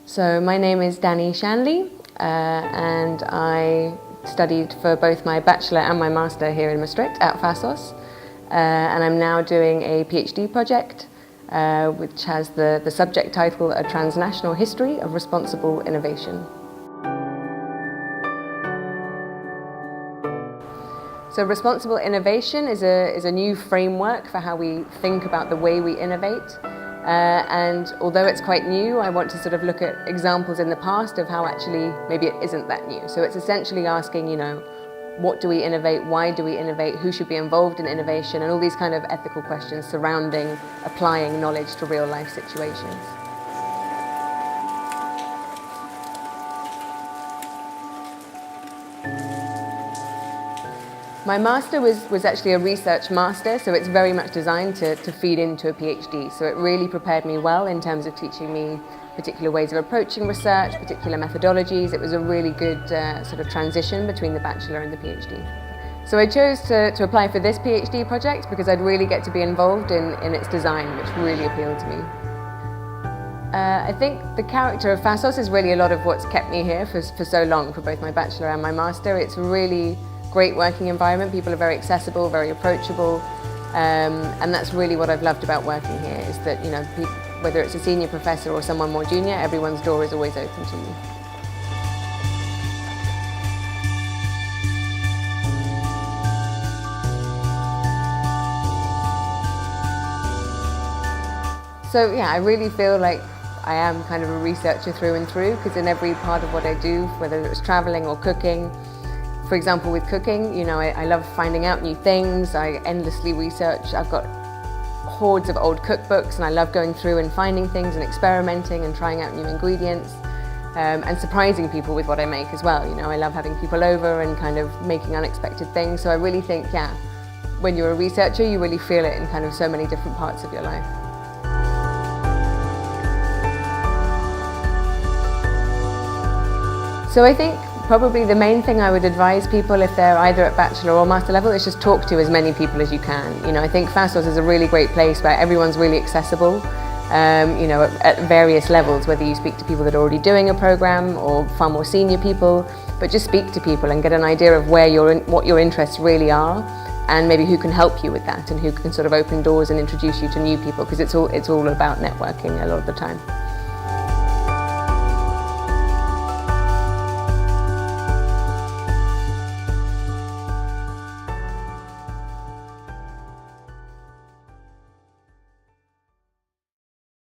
So my name is Dani Shanley, and I studied for both my bachelor and my master here in Maastricht at FASoS, and I'm now doing a PhD project which has the subject title A Transnational History of Responsible Innovation. So responsible innovation is a new framework for how we think about the way we innovate. And although it's quite new, I want to sort of look at examples in the past of how actually maybe it isn't that new. So it's essentially asking, what do we innovate, why do we innovate, who should be involved in innovation, and all these kind of ethical questions surrounding applying knowledge to real life situations. My master was actually a research master, so it's very much designed to feed into a PhD. So it really prepared me well in terms of teaching me particular ways of approaching research, particular methodologies. It was a really good sort of transition between the bachelor and the PhD. So I chose to apply for this PhD project because I'd really get to be involved in its design, which really appealed to me. I think the character of FASoS is really a lot of what's kept me here for so long, for both my bachelor and my master. It's really great working environment. People are very accessible, very approachable, and that's really what I've loved about working here, is that whether it's a senior professor or someone more junior, everyone's door is always open to you. So yeah, I really feel like I am kind of a researcher through and through, because in every part of what I do, whether it's traveling or cooking. For example, with cooking, I love finding out new things. I endlessly research. I've got hordes of old cookbooks, and I love going through and finding things and experimenting and trying out new ingredients and surprising people with what I make as well. I love having people over and kind of making unexpected things. So I really think, when you're a researcher, you really feel it in kind of so many different parts of your life. So I think probably the main thing I would advise people, if they're either at bachelor or master level, is just talk to as many people as you can. I think FASoS is a really great place where everyone's really accessible, at various levels, whether you speak to people that are already doing a program or far more senior people, but just speak to people and get an idea of what your interests really are, and maybe who can help you with that and who can sort of open doors and introduce you to new people, because it's all about networking a lot of the time.